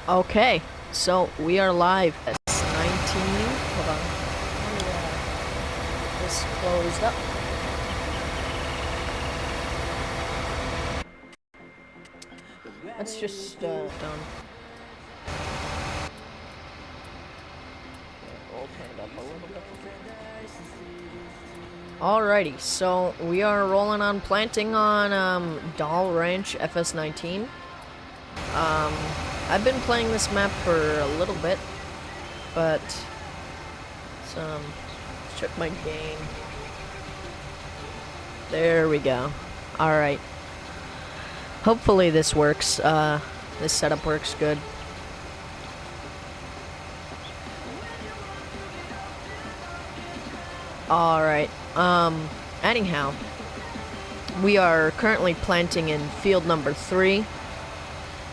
Okay, so we are live. Fs19. Hold on. Let me get this closed up. Let's just done. Open it up a little bit. Alrighty, so we are rolling on planting on Doll Ranch Fs19. I've been playing this map for a little bit, but let's check my game. There we go. Alright. Hopefully this works. This setup works good. Alright. Anyhow, we are currently planting in field number 3.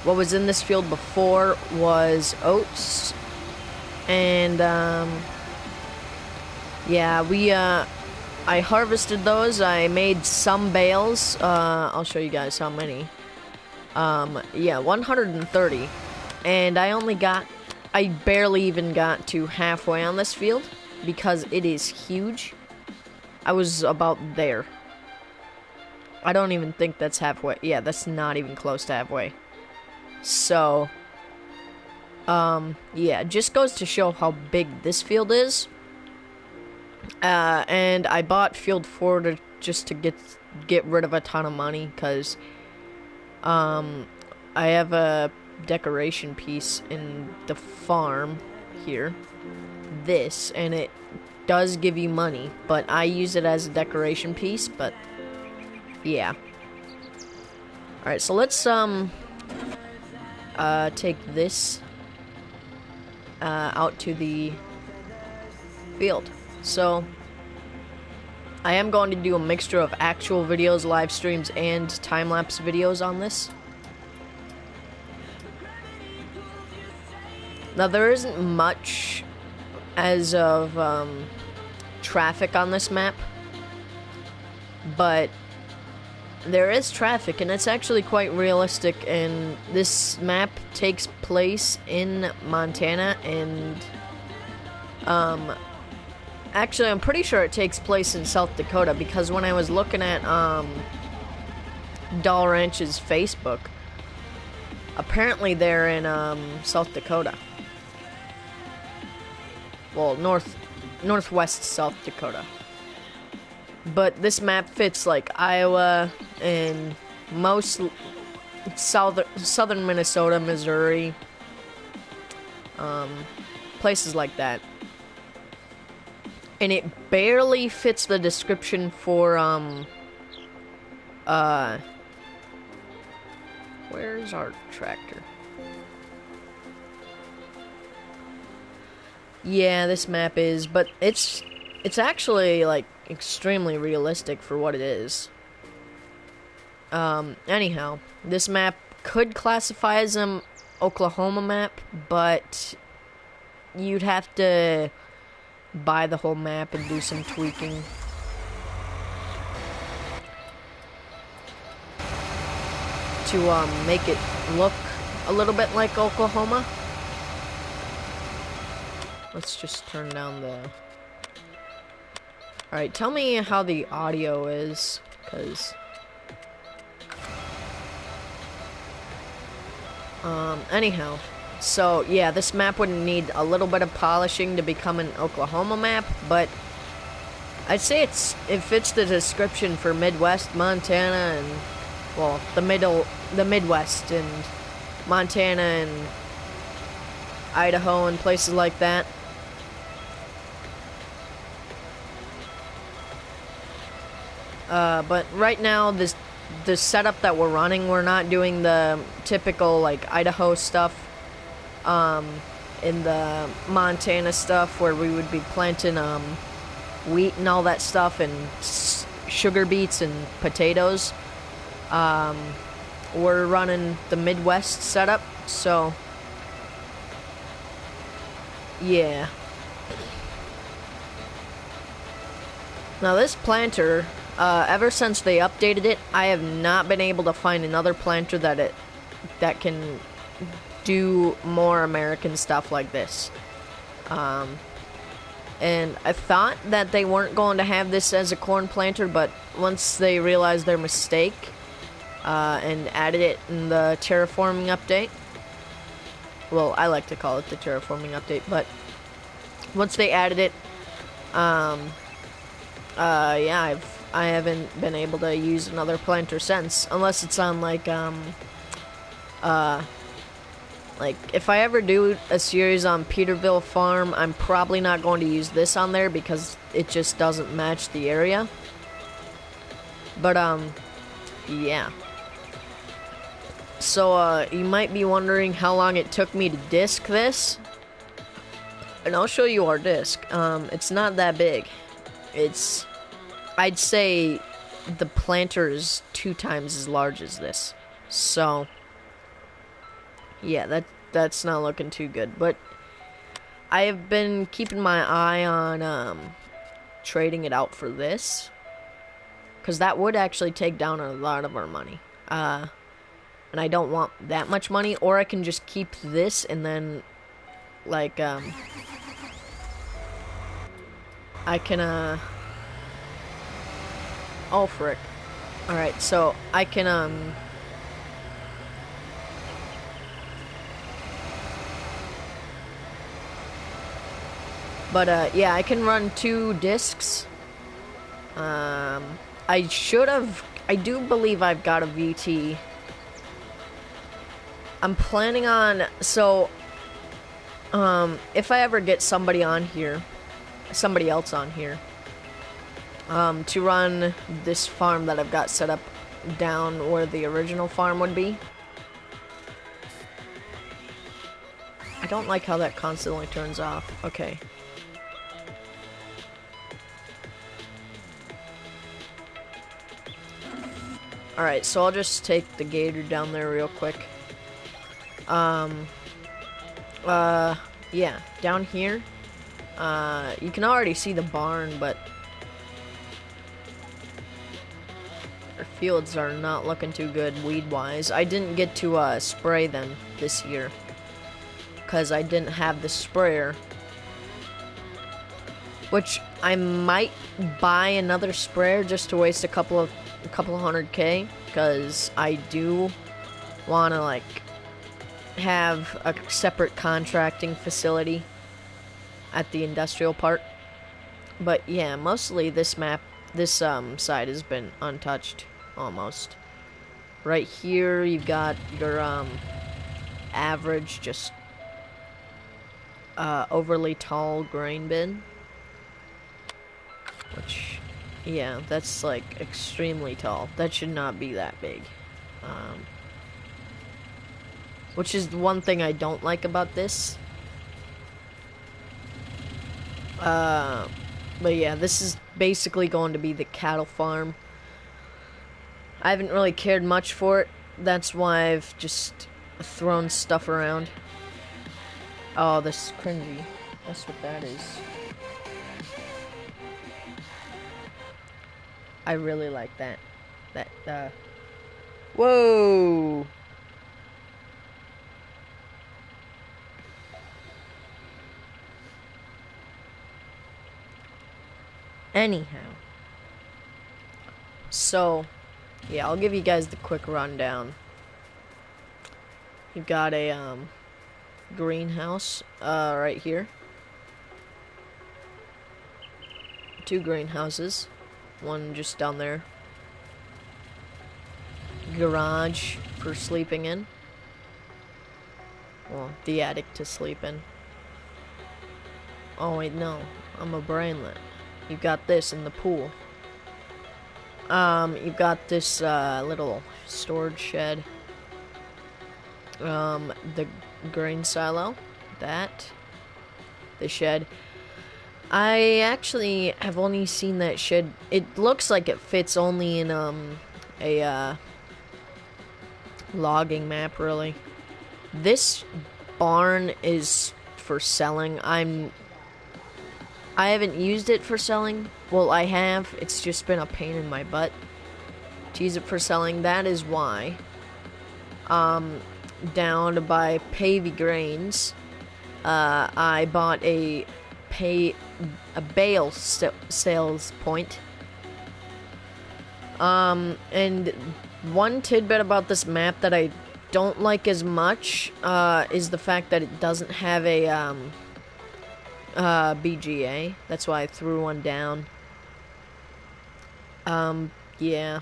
What was in this field before was oats, and yeah, I harvested those. I made some bales. I'll show you guys how many. Yeah, 130, and I barely even got to halfway on this field because it is huge. I was about there. I don't even think that's halfway. Yeah, that's not even close to halfway. So, yeah, it just goes to show how big this field is. And I bought field 4 just to get rid of a ton of money, because I have a decoration piece in the farm here, and it does give you money, but I use it as a decoration piece. But yeah. Alright, so let's take this out to the field. So I am going to do a mixture of actual videos, live streams, and time-lapse videos on this. Now, there isn't much as of traffic on this map, but there is traffic, and it's actually quite realistic. And this map takes place in Montana, and actually I'm pretty sure it takes place in South Dakota, because when I was looking at Doll Ranch's Facebook, apparently they're in South Dakota. Well, northwest South Dakota. But this map fits like Iowa and most southern Minnesota, Missouri, places like that. And it barely fits the description for where's our tractor? Yeah, this map is, but it's actually like extremely realistic for what it is. Anyhow, this map could classify as an Oklahoma map, but you'd have to buy the whole map and do some tweaking. To make it look a little bit like Oklahoma. Let's just turn down the... Alright, tell me how the audio is, because... anyhow. So, yeah, this map would need a little bit of polishing to become an Oklahoma map, but I'd say it fits the description for Midwest Montana and, well, the Midwest and Montana and Idaho and places like that. But right now, the setup that we're running, we're not doing the typical, like, Idaho stuff, in the Montana stuff, where we would be planting, wheat and all that stuff, and sugar beets and potatoes. We're running the Midwest setup, so, yeah. Now this planter, ever since they updated it, I have not been able to find another planter that can do more American stuff like this. And I thought that they weren't going to have this as a corn planter, but once they realized their mistake and added it in the terraforming update, well, I like to call it the terraforming update, but once they added it, yeah, I haven't been able to use another planter since, unless it's on like if I ever do a series on Peterville Farm, I'm probably not going to use this on there because it just doesn't match the area. But yeah. So you might be wondering how long it took me to disc this, and I'll show you our disc. It's not that big. It's, I'd say the planter is 2 times as large as this. So yeah, that's not looking too good. But I have been keeping my eye on trading it out for this, because that would actually take down a lot of our money. And I don't want that much money, or I can just keep this and then like I can oh frick. Alright, so I can but yeah, I can run 2 discs. I do believe I've got a VT. I'm planning on, so if I ever get somebody else on here, to run this farm that I've got set up down where the original farm would be. I don't like how that constantly turns off. Okay. Alright, so I'll just take the gator down there real quick. Yeah, down here, you can already see the barn, but our fields are not looking too good weed-wise. I didn't get to, spray them this year, because I didn't have the sprayer, which I might buy another sprayer just to waste a couple of $100K, because I do want to, like, have a separate contracting facility at the industrial park. But yeah, mostly this side has been untouched almost. Right here you've got your average, just overly tall grain bin, which, yeah, that's like extremely tall. That should not be that big. Which is one thing I don't like about this. But yeah, this is basically going to be the cattle farm. I haven't really cared much for it. That's why I've just thrown stuff around. Oh, this is cringy. That's what that is. I really like that. Whoa! Anyhow. So, yeah, I'll give you guys the quick rundown. You've got a, greenhouse, right here. 2 greenhouses. One just down there. Garage for sleeping in. Well, the attic to sleep in. Oh wait, no. I'm a brainlet. You've got this in the pool. You've got this, little storage shed. The grain silo. That. The shed. I actually have only seen that shed. It looks like it fits only in, a, logging map, really. This barn is for selling. I haven't used it for selling. Well, I have. It's just been a pain in my butt to use it for selling. That is why. down by Pavy Grains, I bought a bale sales point. And one tidbit about this map that I don't like as much is the fact that it doesn't have a BGA. That's why I threw one down. Yeah.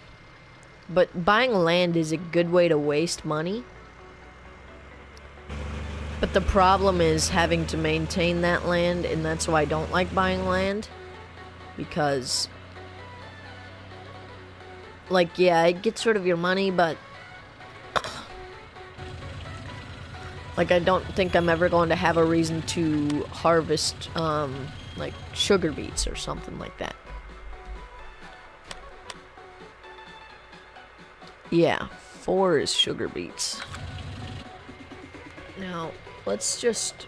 But buying land is a good way to waste money. But the problem is having to maintain that land, and that's why I don't like buying land. Because, like, yeah, it gets rid of your money, but like, I don't think I'm ever going to have a reason to harvest, like, sugar beets or something like that. Yeah, 4 is sugar beets. Now, let's just...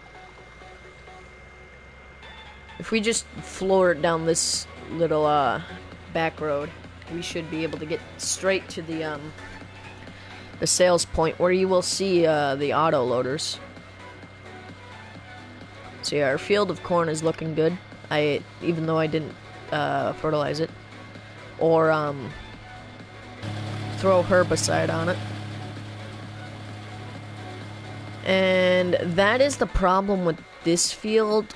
if we just floor it down this little, back road, we should be able to get straight to the sales point where you will see, the auto loaders. So yeah, our field of corn is looking good. Even though I didn't, fertilize it. Or, throw herbicide on it. And that is the problem with this field.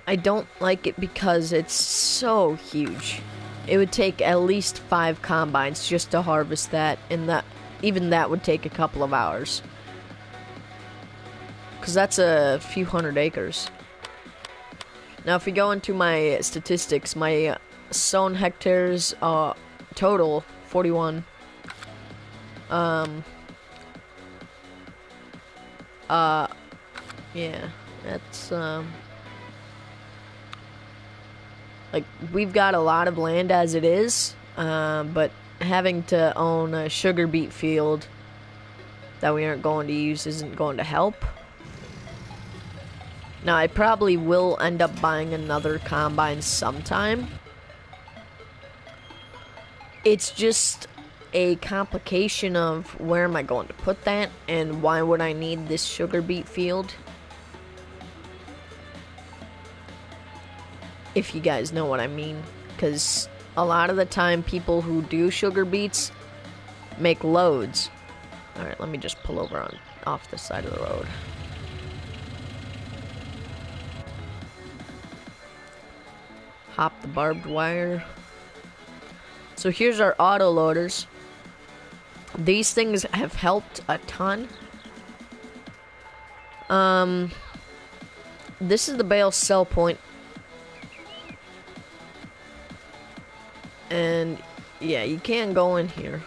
I don't like it because it's so huge. It would take at least 5 combines just to harvest that, and even that would take a couple of hours. Because that's a few hundred acres. Now if we go into my statistics, my sown hectares total 41. Yeah, that's, like, we've got a lot of land as it is, but having to own a sugar beet field that we aren't going to use isn't going to help. Now, I probably will end up buying another combine sometime. It's just a complication of where am I going to put that, and why would I need this sugar beet field? If you guys know what I mean. Because a lot of the time, people who do sugar beets make loads. Alright, let me just pull over off the side of the road. Hop the barbed wire. So here's our auto loaders. These things have helped a ton. This is the bale sell point. And yeah, you can go in here.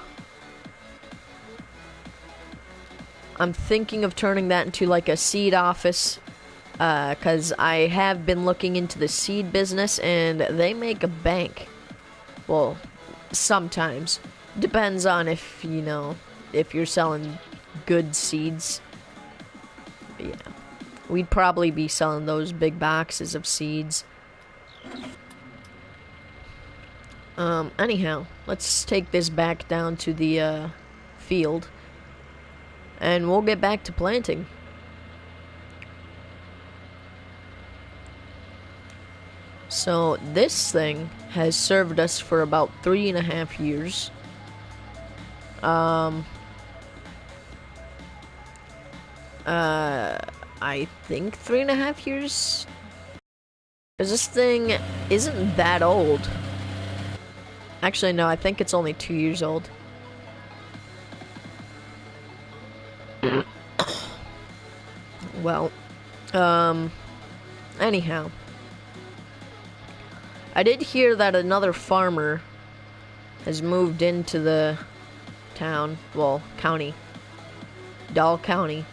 I'm thinking of turning that into like a seed office, because I have been looking into the seed business and they make a bank. Well, sometimes. Depends on if, you know, if you're selling good seeds. But yeah. We'd probably be selling those big boxes of seeds. Anyhow, let's take this back down to the, field. And we'll get back to planting. So, this thing has served us for about 3.5 years. I think 3.5 years? Because this thing isn't that old. Actually, no, I think it's only 2 years old. Well, anyhow. I did hear that another farmer has moved into the town, well, county. Doll County.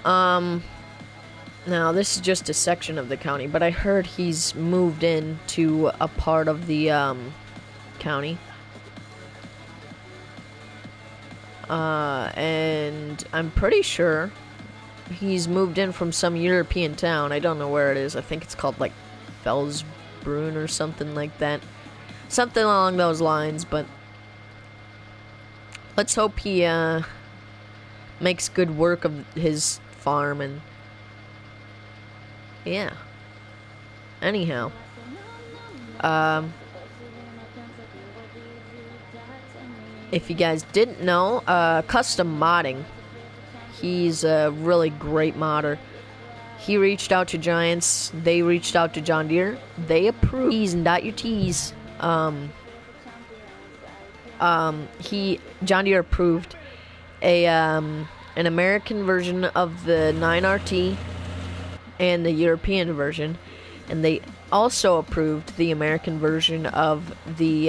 Now, this is just a section of the county, but I heard he's moved in to a part of the, county. And I'm pretty sure he's moved in from some European town. I don't know where it is. I think it's called, like, Felsbrunn or something like that. Something along those lines, but let's hope he, makes good work of his farm, and yeah. Anyhow, if you guys didn't know, custom modding. He's a really great modder. He reached out to Giants. They reached out to John Deere. They approved. T's and dot your T's. John Deere approved an American version of the 9RT and the European version, and they also approved the American version of the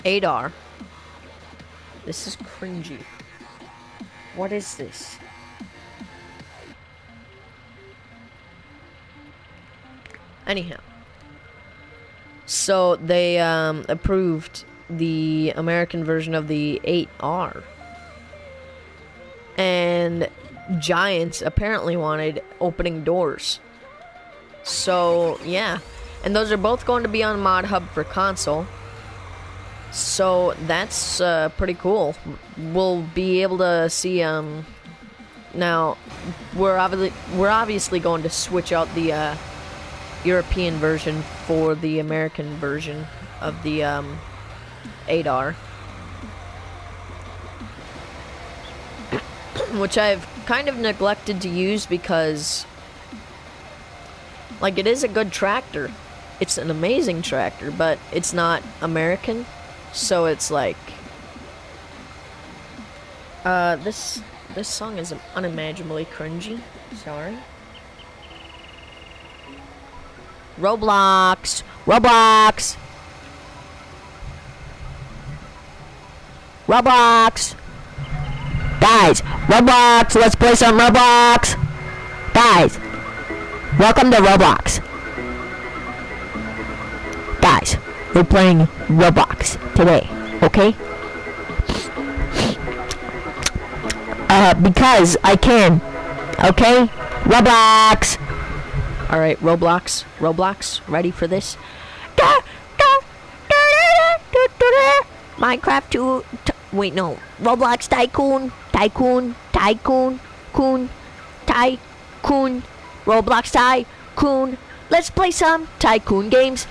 8R. This is cringy. What is this? Anyhow, so they approved the American version of the 8R, and Giants apparently wanted opening doors. So yeah, and those are both going to be on Mod Hub for console. So that's pretty cool. We'll be able to see. Now we're obviously going to switch out the European version for the American version of the 8R, which I've kind of neglected to use because, like, it is a good tractor. It's an amazing tractor, but it's not American, so it's like this song is unimaginably cringy. Sorry. Roblox! Roblox! Roblox! Guys, Roblox! Let's play some Roblox! Guys, welcome to Roblox. Guys, we're playing Roblox today, okay? Because I can, okay? Roblox! Alright, Roblox, ready for this? Minecraft 2, wait, no. Roblox Tycoon, Roblox Tycoon. Let's play some Tycoon games.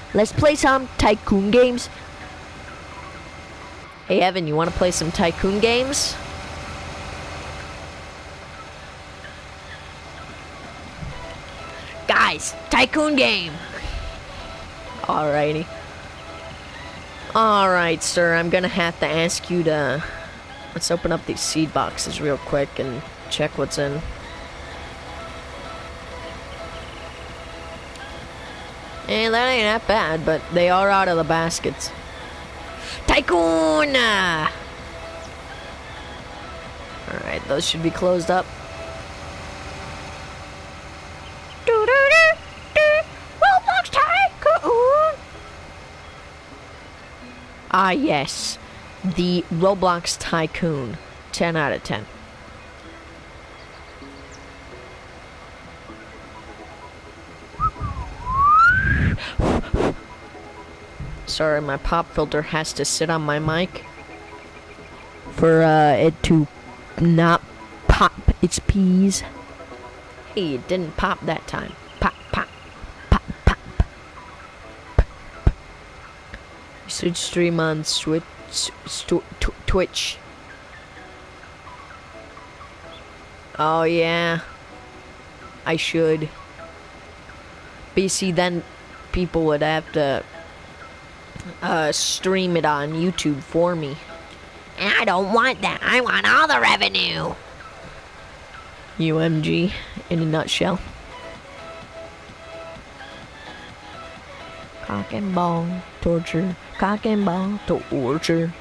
Hey, Evan, you want to play some Tycoon games? Guys, Tycoon game. Alrighty. Alright, sir, I'm gonna have to ask you to... Let's open up these seed boxes real quick and check what's in. And that ain't that bad, but they are out of the baskets. Tycoon! Alright, those should be closed up. Roblox Tycoon! Ah, yes. The Roblox Tycoon. 10 out of 10. Sorry, my pop filter has to sit on my mic for it to not pop its peas. Hey, it didn't pop that time. Pop, pop, pop, pop. You should stream on Twitch. Oh yeah, I should. But you see, then people would have to stream it on YouTube for me. And I don't want that. I want all the revenue. UMG in a nutshell. Cock and ball torture. Cock and ball torture.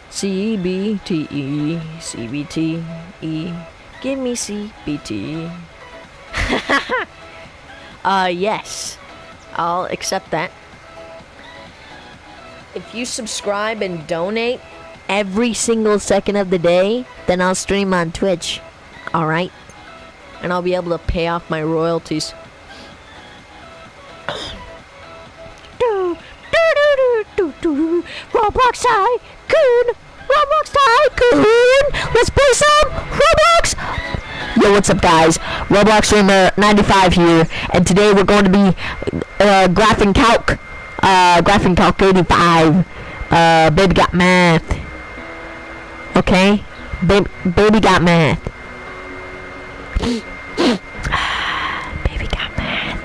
CBTE. CBTE. Give me CBT. Yes. I'll accept that. If you subscribe and donate every single second of the day, then I'll stream on Twitch. Alright? And I'll be able to pay off my royalties. Roblox Tycoon! Roblox Yo, what's up, guys? Roblox Streamer 95 here, and today we're going to be graphing calc 85. Baby got math. Okay, baby got math. Baby got math.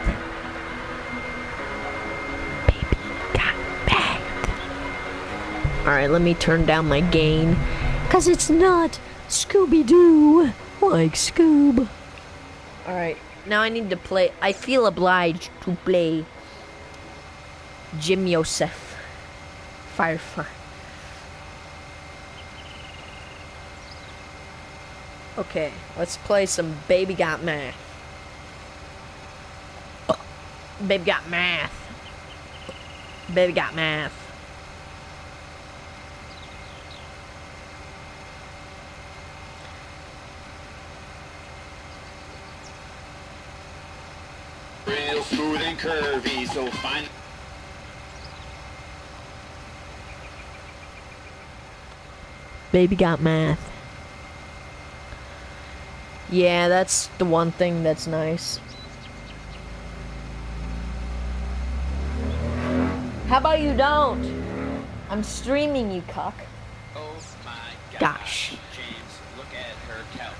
Baby got math. All right, let me turn down my gain, 'cause it's not Scooby-Doo like Scoob. Alright, now I need to play. I feel obliged to play Jim Yosef Firefly. Okay, let's play some Baby Got Math. Baby Got Math. Baby Got Math. Real smooth and curvy, so fine. Baby got math. Yeah, that's the one thing that's nice. How about you don't? I'm streaming, you cuck. Oh my Gosh. James, look at her calc.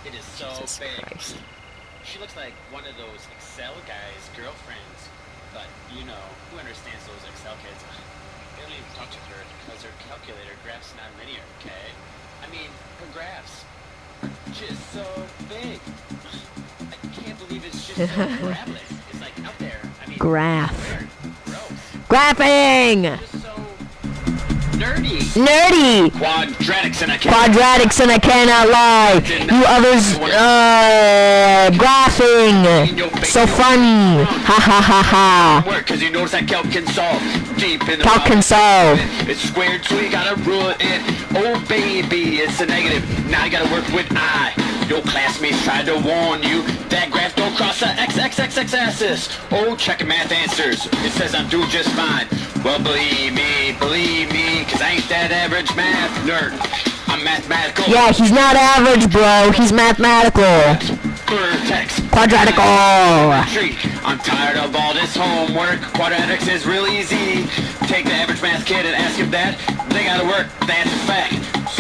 It is so Jesus big. Christ. She looks like one of those Excel guys' girlfriends. But, you know, who understands those Excel kids? They don't even talk to her because her calculator graphs not linear, okay? I mean, her graphs are just so big. I can't believe it's just so graphless. It's like out there. I mean, Graph. weird, gross. Graphing! Just so nerdy. Nerdy! Quadratics and I Quadratics and I cannot lie. You others, graphing. So funny. Ha ha ha ha. work, cause you notice that calc can solve deep in the Calc can solve. It's squared, so you gotta rule it. Oh baby, it's a negative. Now you gotta work with I. Your classmates tried to warn you that graph don't cross the x-x-x-x-axis. Oh, checking math answers. It says I'm doing just fine. Well, believe me, cause I ain't that average math nerd. I'm mathematical. Yeah, he's not average, bro. He's mathematical. Vertex. Quadratical. I'm tired of all this homework. Quadratics is real easy. Take the average math kid and ask him that. They gotta work. That's a fact.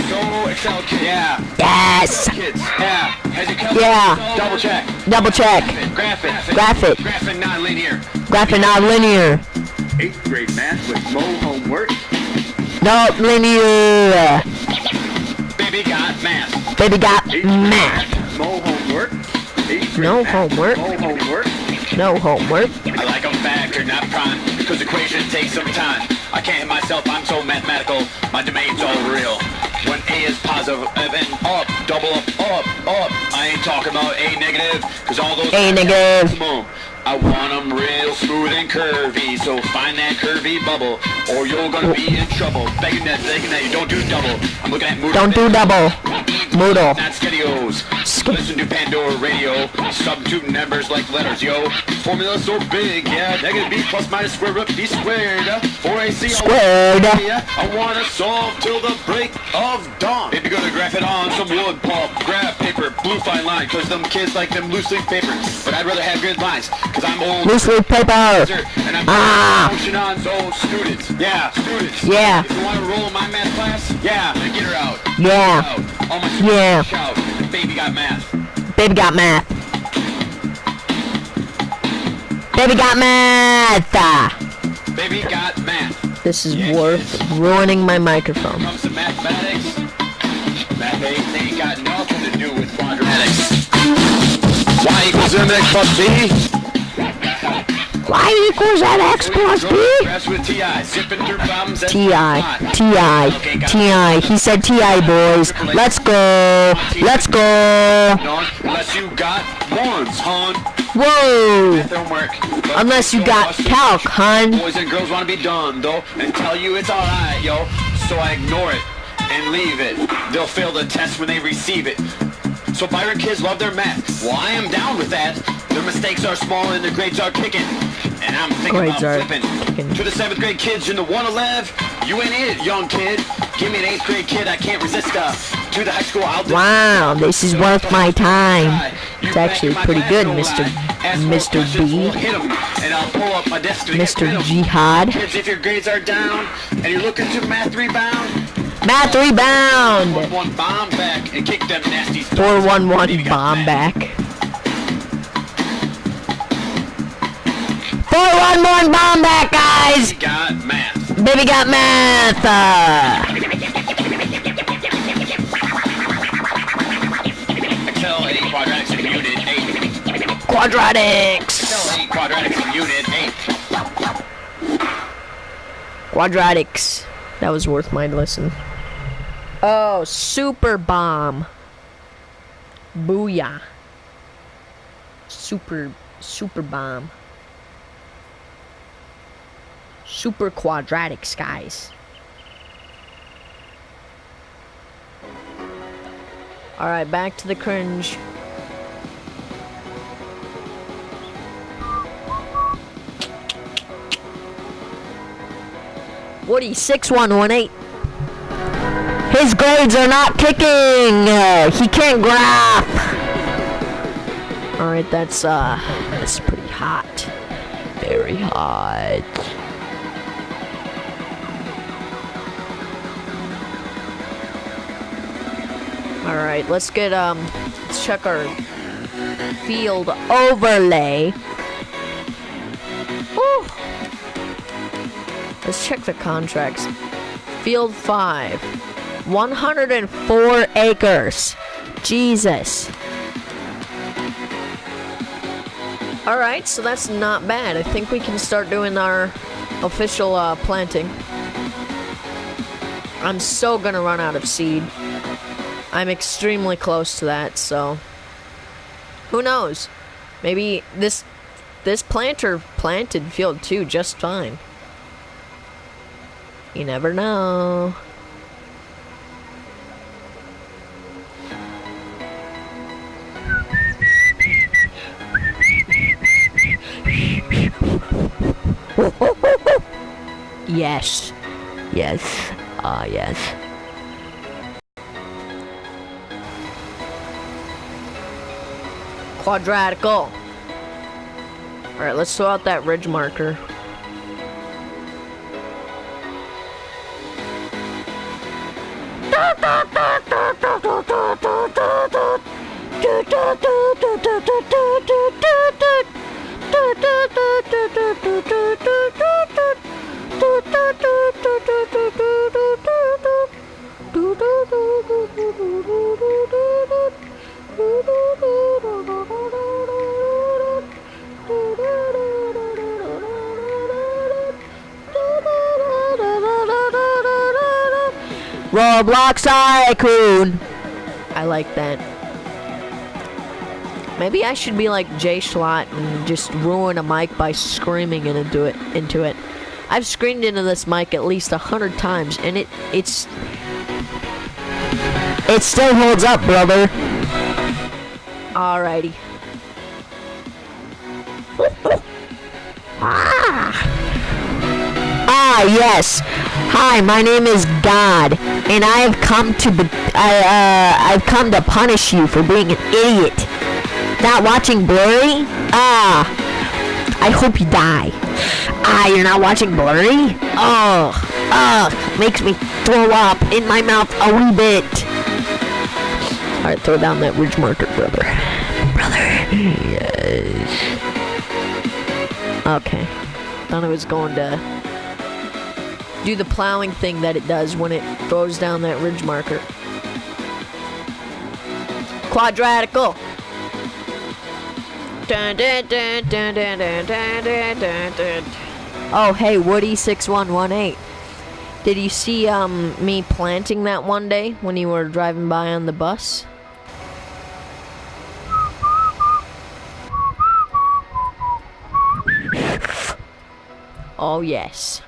So Excel kid. Yeah. Yes. Kids. Yeah. Has your calculator Yeah. Double check. Double check. Graph it. Graph it. Graphing non-linear. Graphing not linear. 8th grade math with no homework. Not linear. Baby got math. Baby got math. No homework. 8th grade No math. homework. No homework. No homework. I like them factor, not prime, because equations take some time. I can't hit myself, I'm so mathematical, my domain's all real. When A is positive and up, double up. I ain't talking about A negative, because all those... A negative. Come on. I want them real smooth and curvy, so find that curvy bubble, or you're gonna be in trouble. Begging that you don't do double. I'm looking at Moodle. Don't do double. Moodle. Not Skedios. Listen to Pandora Radio. Substitute numbers like letters, yo. Formula so big, yeah. Negative B plus minus square root B squared. 4AC Squared. Yeah. I wanna solve till the break of dawn. Maybe gonna graph it on some wood pulp, graph paper, blue fine line, cause them kids like them loose leaf paper. But I'd rather have good lines, cause I'm old. Loose leaf paper. And I'm motion on, so students. Yeah, students. Yeah. If you wanna roll in my math class, yeah, then get her out. Yeah. Out. All my Yeah. shout. Baby got math. Baby got math. Baby got math. Baby got math. This is worth ruining my microphone. Comes to mathematics. Math ain't got nothing to do with quadratics. Y equals mx plus b. Y equals MX plus B? Graphs with TI. Zipping through problems. TI. He said TI, boys. Let's go. Let's go. Unless you got ones, hon. Whoa. Math don't work. Unless you got calc, hun. Boys and girls want to be done, though, and tell you it's alright, yo. So I ignore it and leave it. They'll fail the test when they receive it. So Byron kids love their math. Well, I am down with that. Their mistakes are small and their grades are kicking. And I'm thinking Grades are about flipping. kicking. To the 7th grade kids in the 111, you ain't it, young kid. Give me an 8th grade kid, I can't resist to the high school. Wow, this is worth my time. It's actually pretty good, Mr. B. And I'll pull up my desk to Mr. Jihad. Kids, if your grades are down and you're looking to math rebound, Math rebound! 411 bomb back and kick them nasty 411 bomb back. 411 bomb back, guys! Baby got math. Baby got math! Excel 8 quadratics in unit 8. Quadratics! Excel 8 quadratics in unit 8. Quadratics. That was worth my listen. Oh, super bomb. Booyah. Super bomb. Super quadratics, guys. Alright, back to the cringe. Woody 6118. His grades are not kicking! He can't graph! Alright, that's pretty hot. Very hot. Alright, let's get, let's check our field overlay. Woo. Let's check the contracts. Field 5. 104 acres. Jesus. Alright, so that's not bad. I think we can start doing our official planting. I'm so gonna run out of seed. I'm extremely close to that, so who knows? Maybe this planter planted field 2 just fine. You never know. Yes. Yes. Yes. Quadratical. Alright, let's throw out that ridge marker. Roblox Tycoon! I like that. Maybe I should be like Jay Schlatt and just ruin a mic by screaming into it. I've screamed into this mic at least 100 times, and it still holds up, brother. Alrighty. Yes. Hi, my name is God, and I have come to punish you for being an idiot. Not watching Blurry? I hope you die. You're not watching Blurry? Makes me throw up in my mouth a wee bit. Alright, throw down that ridge marker, brother. Yes. Okay. Thought I was going to do the plowing thing that it does when it throws down that ridge marker. Quadratical. Dun, dun, dun, dun, dun, dun, dun, dun, dun, dun. Oh, hey, Woody6118. Did you see me planting that one day when you were driving by on the bus? Oh, yes.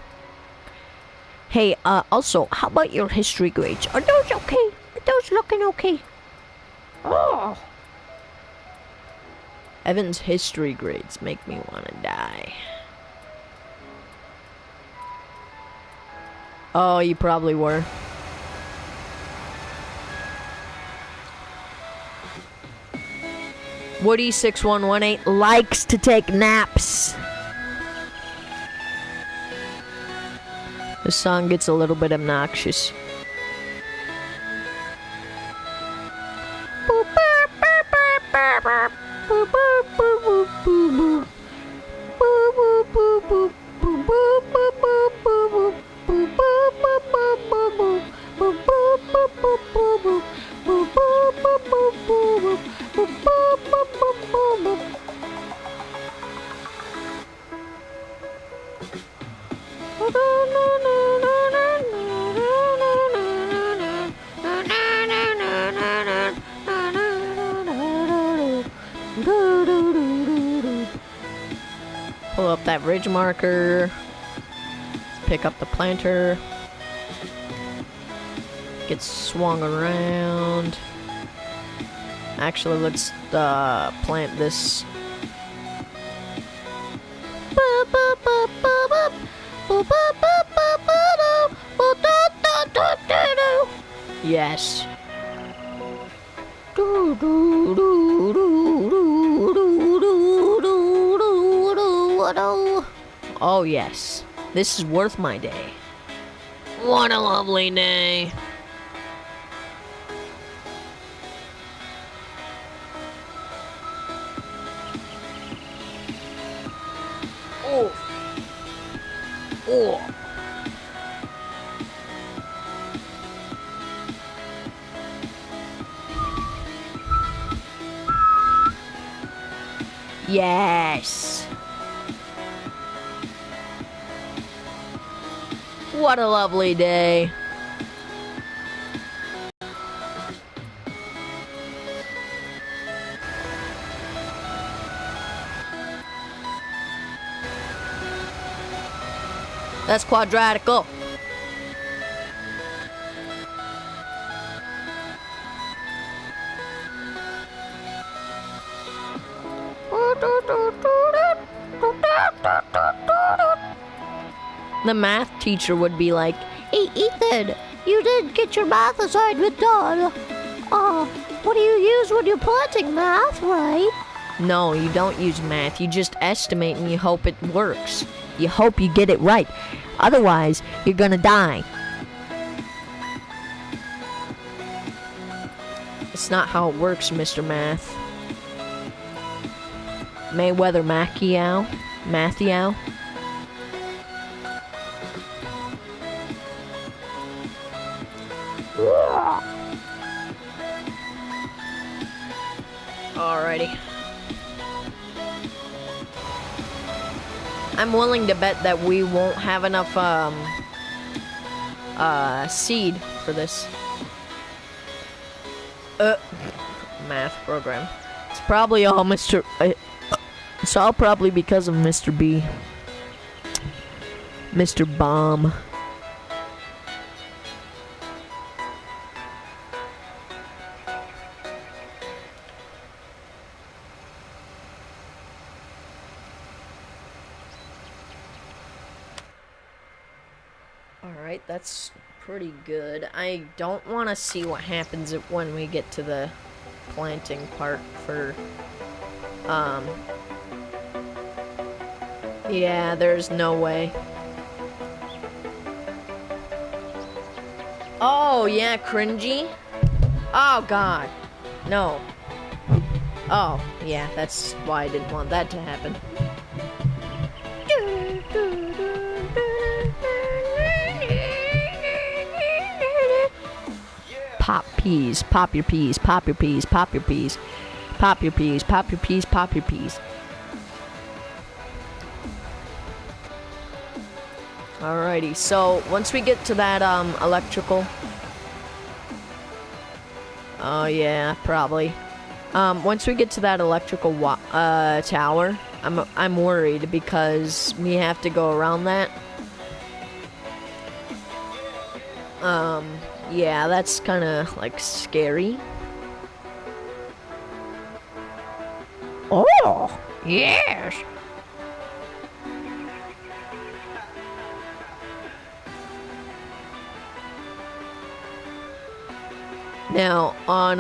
Hey, also, how about your history grades? Are those okay? Are those looking okay? Oh. Evan's history grades make me want to die. Oh, you probably were. Woody6118 likes to take naps. The song gets a little bit obnoxious. Pull up that ridge marker. Pick up the planter. Get swung around. Actually, let's plant this. Yes. Oh yes, this is worth my day. What a lovely day. Oh. Oh. Yes. What a lovely day. That's quadratical. The math teacher would be like, "Hey, Ethan, you didn't get your math assignment done. What do you use when you're plotting math, right?" No, you don't use math. You just estimate and you hope it works. You hope you get it right. Otherwise, you're gonna die. It's not how it works, Mr. Math. Mayweather Macchiao? Mathiao? Alrighty. I'm willing to bet that we won't have enough seed for this math program. It's probably all it's all probably because of Mr. B. Mr. Bomb. Alright, that's pretty good. I don't want to see what happens when we get to the planting part for, yeah, there's no way. Oh, yeah, cringy? Oh, God. No. Oh, yeah, that's why I didn't want that to happen. Pop peas, pop your peas, pop your peas, pop your peas, pop your peas, pop your peas, pop your peas. Alrighty, so once we get to that electrical, oh yeah, probably. Once we get to that electrical tower, I'm worried because we have to go around that. Yeah, that's kind of like scary. Oh, yes. Now, on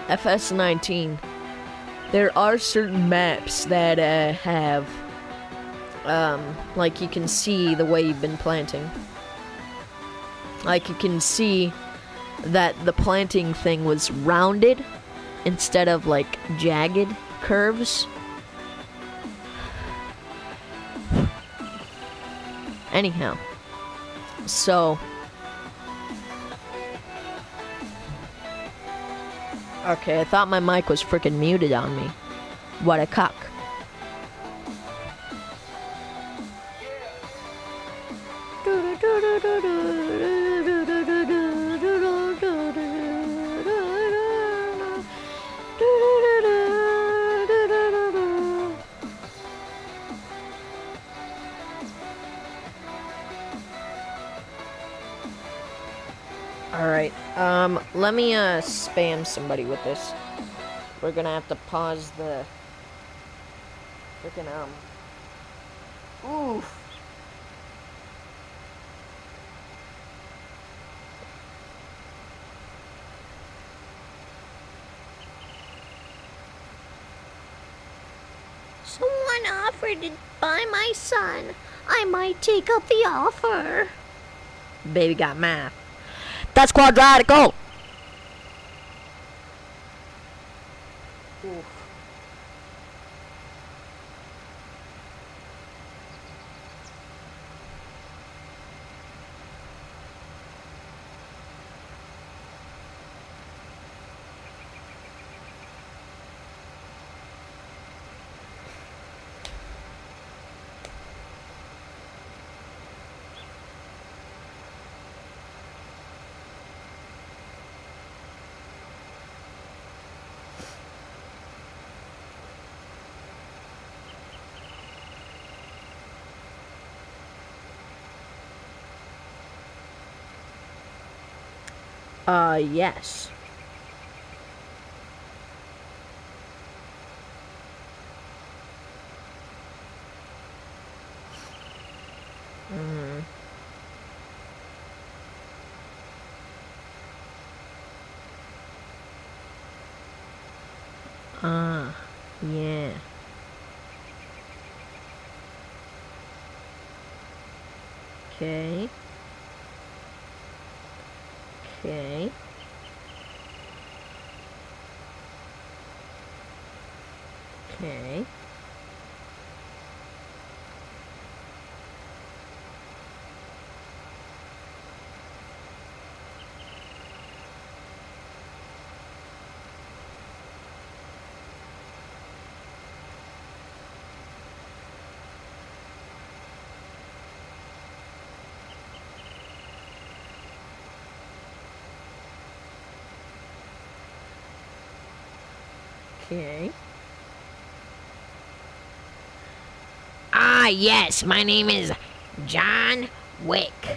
Fs19, there are certain maps that have, like you can see the way you've been planting. Like you can see that the planting thing was rounded instead of like jagged curves. Anyhow, so okay, I thought my mic was freaking muted on me. What a cock. Alright, let me, spam somebody with this. We're gonna have to pause the freaking, oof. Someone offered to buy my son. I might take up the offer. Baby got math. That's quadratical. Oof. Yes. Yeah. Okay. Okay. Okay. Okay. Ah, yes, my name is John Wick.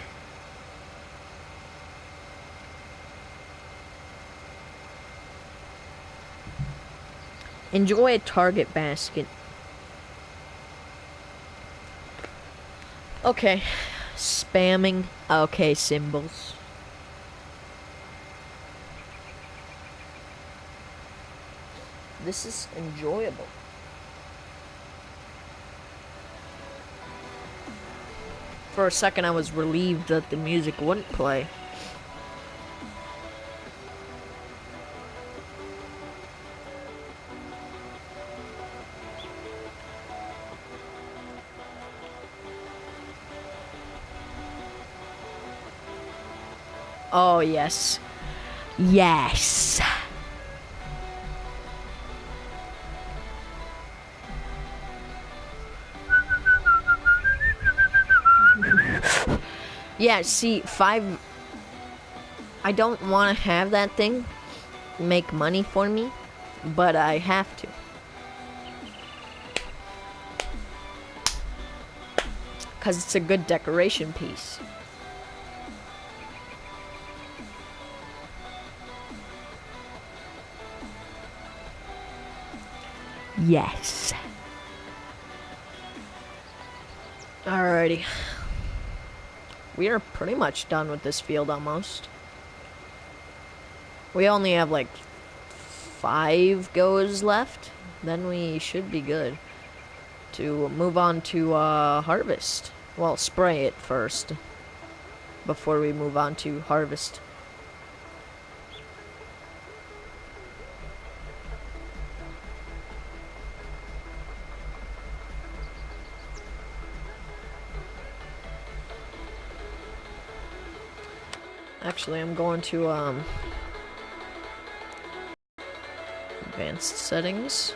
Enjoy a target basket. Okay. Spamming. Okay, symbols. This is enjoyable. For a second, I was relieved that the music wouldn't play. Oh, yes. Yes. Yeah, see, 5... I don't want to have that thing make money for me, but I have to. Because it's a good decoration piece. Yes. Alrighty. We are pretty much done with this field almost. We only have like 5 goes left. Then we should be good to move on to harvest. Well, spray it first before we move on to harvest. Actually, I'm going to advanced settings.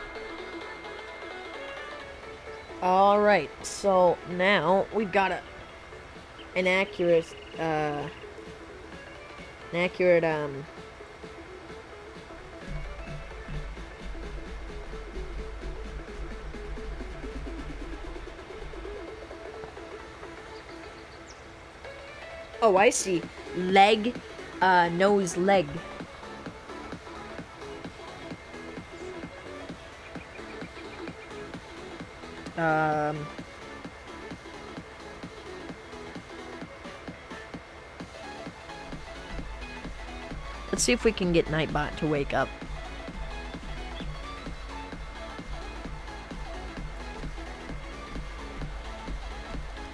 Alright, so now we've got an accurate oh, I see. Leg, nose, leg. Let's see if we can get Nightbot to wake up.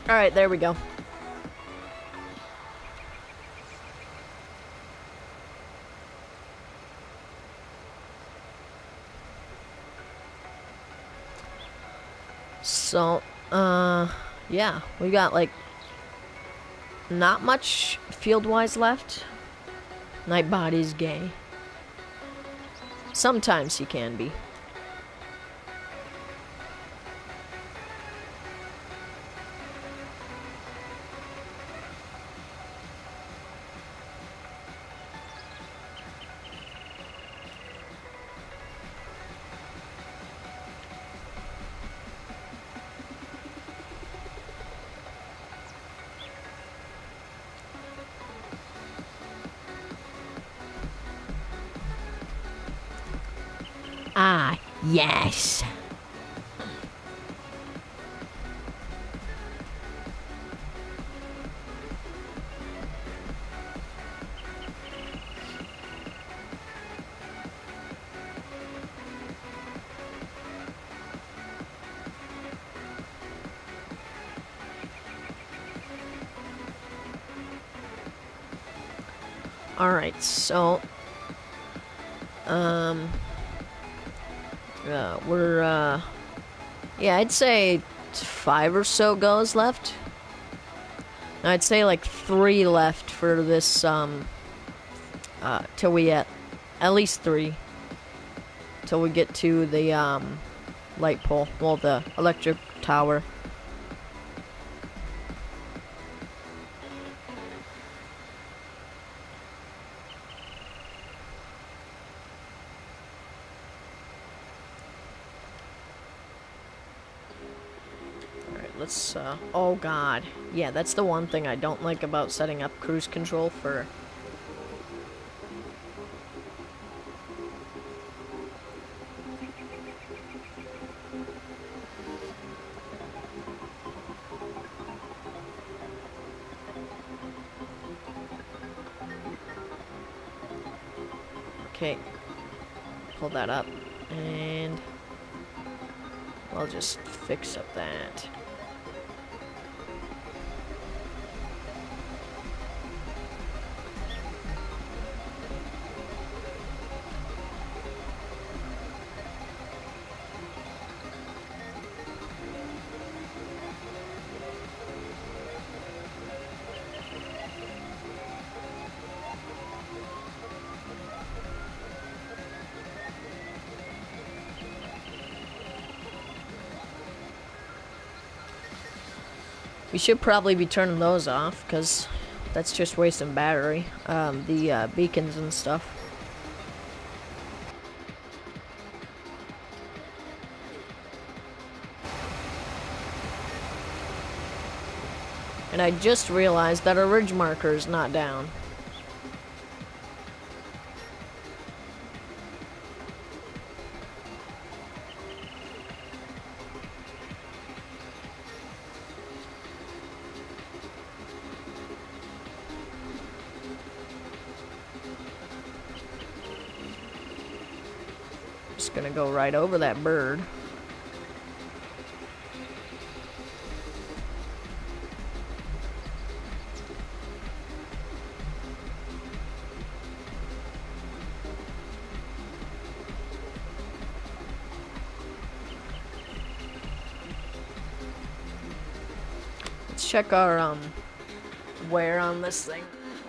Alright, there we go. So, yeah, we got like not much field-wise left. Nightbot is gay. Sometimes he can be. Ah, yes. Alright, so yeah, I'd say 5 or so goes left. I'd say like 3 left for this till we at least 3 till we get to the light pole, well, the electric tower. Let's, oh god. Yeah, that's the one thing I don't like about setting up cruise control for... Okay. Pull that up, and... I'll just fix up that. We should probably be turning those off, because that's just wasting battery. The beacons and stuff. And I just realized that our ridge marker is not down. Just gonna go right over that bird. Let's check our wear on this thing.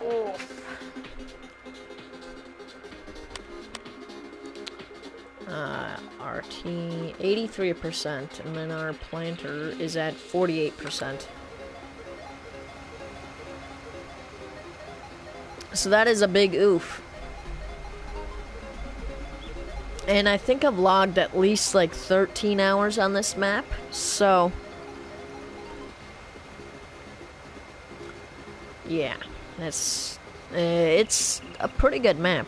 Oh. RT 83%, and then our planter is at 48%. So that is a big oof. And I think I've logged at least like 13 hours on this map, so yeah, that's it's a pretty good map.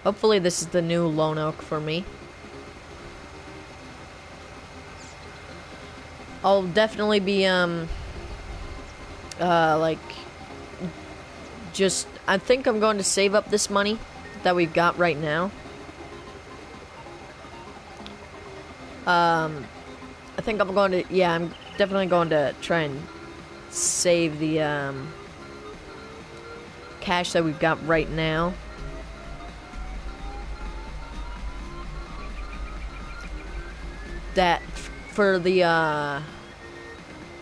Hopefully this is the new Lone Oak for me. I'll definitely be like just I think I'm going to save up this money that we've got right now. I think I'm going to I'm definitely going to try and save the cash that we've got right now. That for the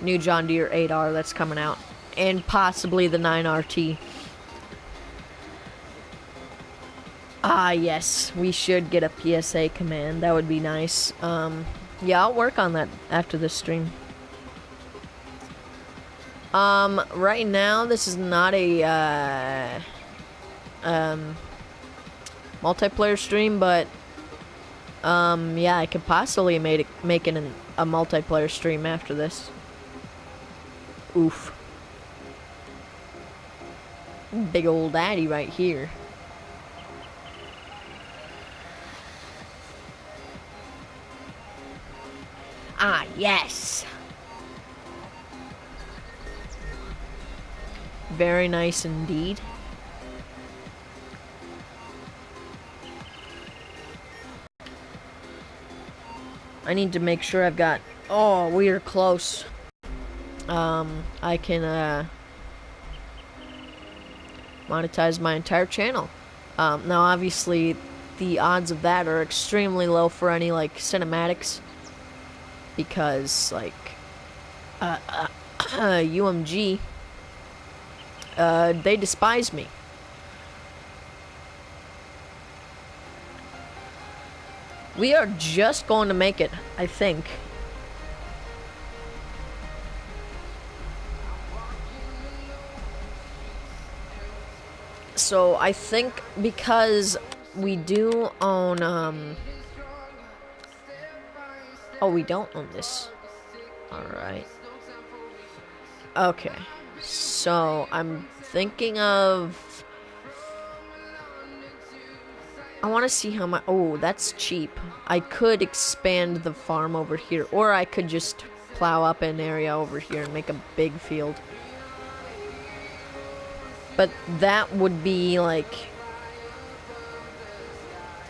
new John Deere 8R that's coming out, and possibly the 9RT. Ah, yes, we should get a PSA command. That would be nice. Yeah, I'll work on that after this stream. Right now, this is not a multiplayer stream, but yeah, I could possibly make it a multiplayer stream after this. Oof. Big old daddy right here. Ah, yes. Very nice indeed. I need to make sure I've got... Oh, we are close. I can, monetize my entire channel. Now, obviously, the odds of that are extremely low for any, like, cinematics. Because, like, UMG, they despise me. We are just going to make it, I think. So, I think because we do own, oh, we don't own this. Alright. Okay. So, I'm thinking of... I want to see how much... Oh, that's cheap. I could expand the farm over here. Or I could just plow up an area over here and make a big field. But that would be like...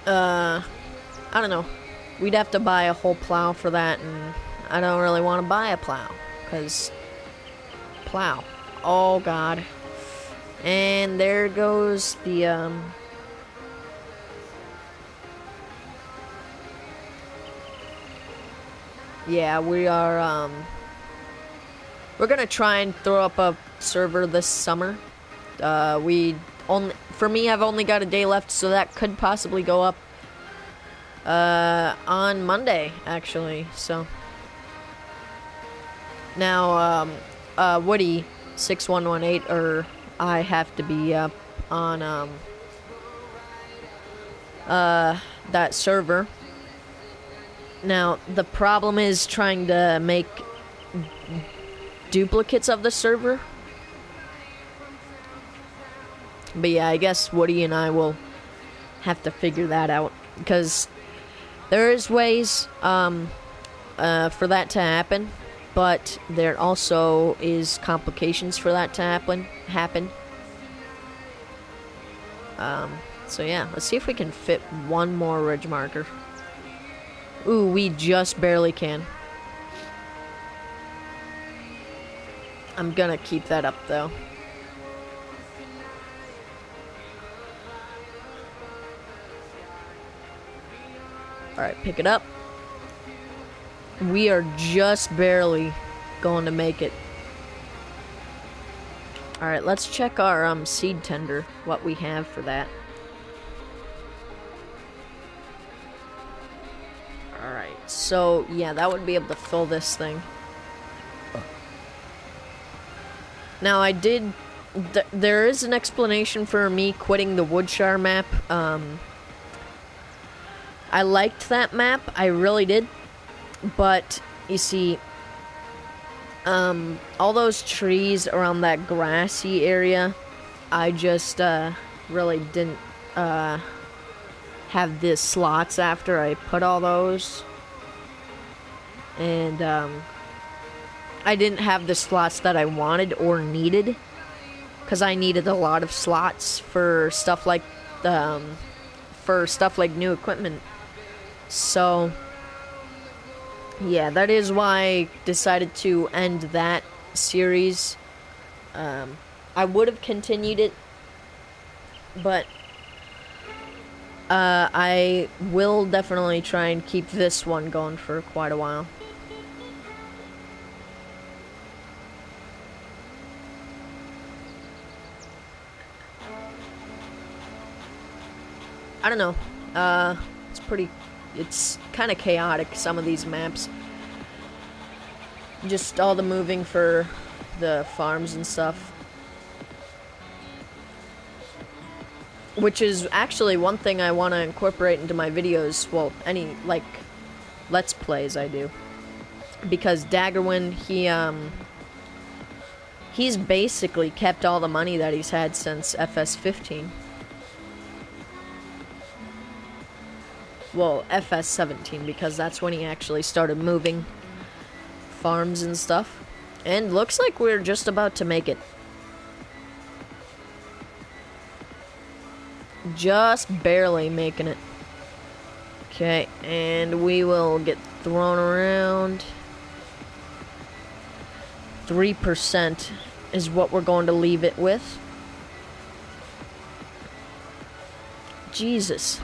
I don't know. We'd have to buy a whole plow for that, and I don't really want to buy a plow, because plow. Oh, God. And there goes the, yeah, we are, we're gonna try and throw up a server this summer. For me, I've only got a day left, so that could possibly go up on Monday, actually. So now Woody 6118 or I have to be up on that server. Now the problem is trying to make duplicates of the server. But yeah, I guess Woody and I will have to figure that out, because there is ways for that to happen, but there also is complications for that to happen. So yeah, let's see if we can fit one more ridge marker. Ooh, we just barely can. I'm gonna keep that up though. Alright, pick it up. We are just barely going to make it. Alright, let's check our seed tender, what we have for that. Alright, so yeah, that would be able to fill this thing. Now I did, there is an explanation for me quitting the Woodshire map. I liked that map, I really did, but you see, all those trees around that grassy area, I just really didn't have the slots after I put all those, and I didn't have the slots that I wanted or needed, because I needed a lot of slots for stuff like new equipment. So yeah, that is why I decided to end that series. I would have continued it, but I will definitely try and keep this one going for quite a while. I don't know. It's kind of chaotic, some of these maps. Just all the moving for the farms and stuff. Which is actually one thing I want to incorporate into my videos. Well, any, like, Let's Plays I do. Because Daggerwin, he's basically kept all the money that he's had since Fs19. Well, Fs19, because that's when he actually started moving farms and stuff. And looks like we're just about to make it. Just barely making it. Okay, and we will get thrown around. 3% is what we're going to leave it with. Jesus.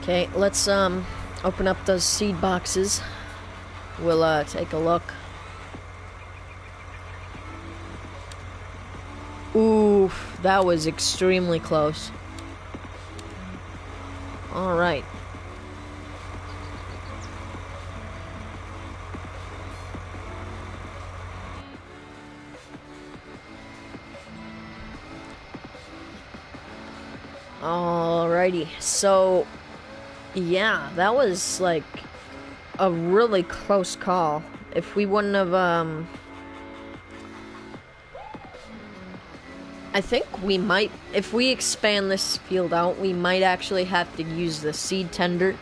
Okay, let's open up those seed boxes. We'll take a look. Oof, that was extremely close. All right. Alrighty, so yeah, that was like a really close call. If we wouldn't have, I think we might, if we expand this field out, we might actually have to use the seed tender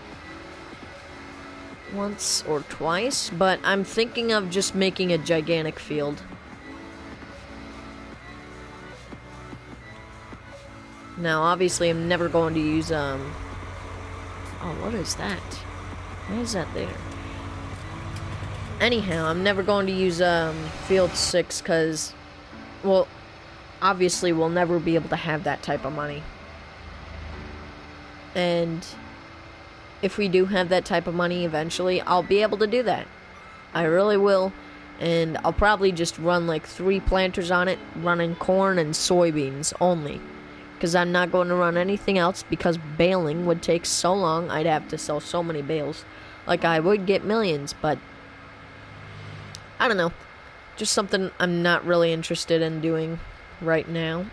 once or twice, but I'm thinking of just making a gigantic field. Now, obviously, I'm never going to use, oh, what is that? Why is that there? Anyhow, I'm never going to use, Field 6, because, well, obviously, we'll never be able to have that type of money. And if we do have that type of money eventually, I'll be able to do that. I really will. And I'll probably just run, like, 3 planters on it, running corn and soybeans only. Because I'm not going to run anything else, because baling would take so long. I'd have to sell so many bales. Like, I would get millions, but I don't know. Just something I'm not really interested in doing right now.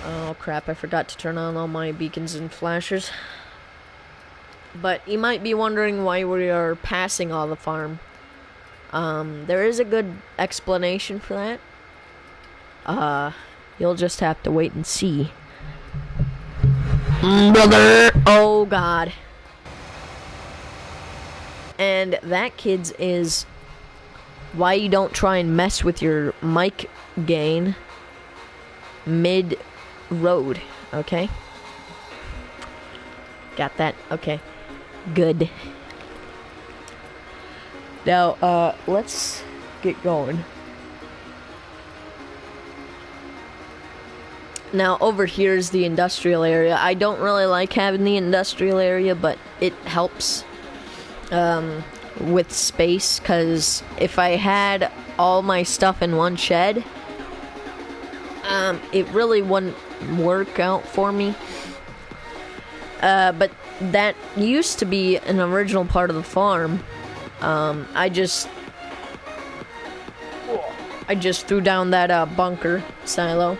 Oh crap, I forgot to turn on all my beacons and flashers. But you might be wondering why we are passing all the farm. There is a good explanation for that. You'll just have to wait and see. Brother. Oh, God. And that, kids, is why you don't try and mess with your mic gain mid-road, okay? Got that? Okay. Good. Now, let's get going. Now, over here is the industrial area. I don't really like having the industrial area, but it helps with space, because if I had all my stuff in one shed, it really wouldn't work out for me. But that used to be an original part of the farm. I just threw down that bunker silo.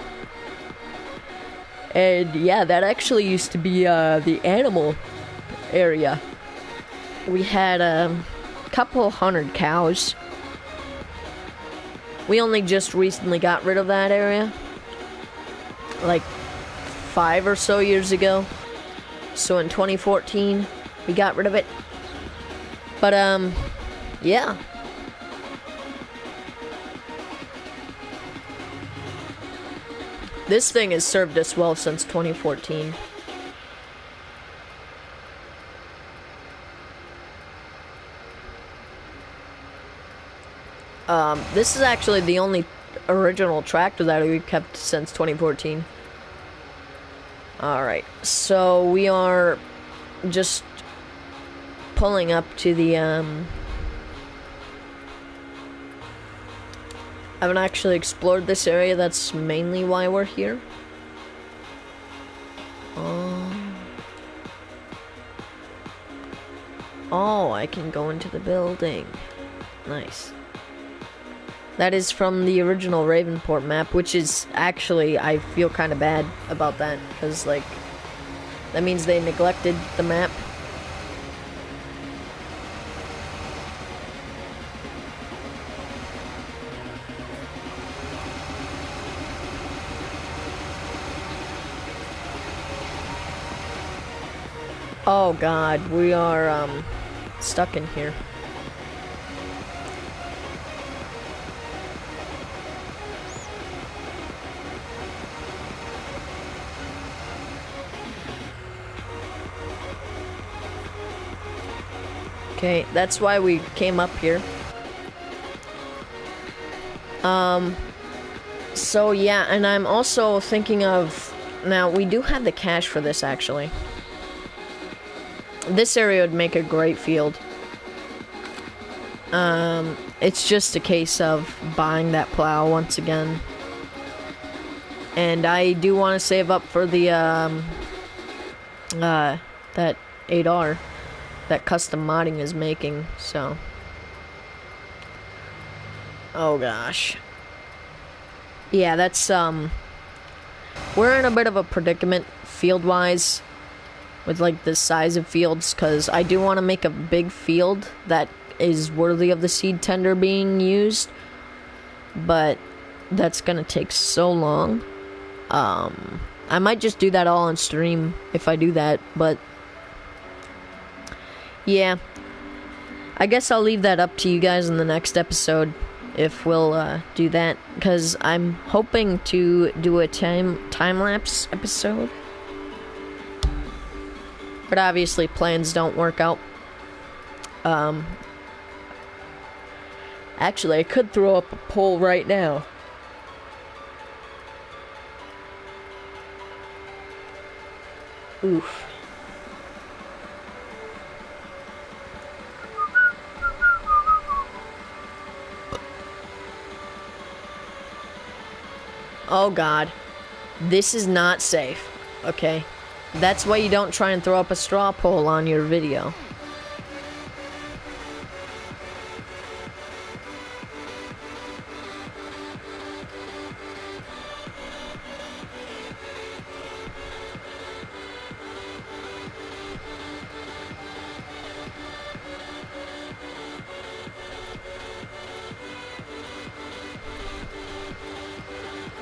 And yeah, that actually used to be the animal area. We had a couple hundred cows. We only just recently got rid of that area, like 5 or so years ago. So in 2014, we got rid of it. But yeah. This thing has served us well since 2014. This is actually the only original tractor that we've kept since 2014. Alright, so we are just pulling up to the, I haven't actually explored this area, that's mainly why we're here. Oh, I can go into the building. Nice. That is from the original Ravenport map, which is actually, I feel kind of bad about that, because, like, that means they neglected the map. Oh God, we are, stuck in here. Okay, that's why we came up here. So yeah, and I'm also thinking of, now we do have the cash for this actually. This area would make a great field. It's just a case of buying that plow once again. And I do want to save up for the, that 8R that custom modding is making, so. Oh gosh. Yeah, that's, we're in a bit of a predicament field-wise with, like, the size of fields, because I do want to make a big field that is worthy of the seed tender being used, but that's gonna take so long. I might just do that all on stream if I do that, but yeah, I guess I'll leave that up to you guys in the next episode if we'll do that, because I'm hoping to do a time-lapse episode, but obviously plans don't work out. Actually, I could throw up a poll right now. Oof. Oh God, this is not safe, okay? That's why you don't try and throw up a straw poll on your video.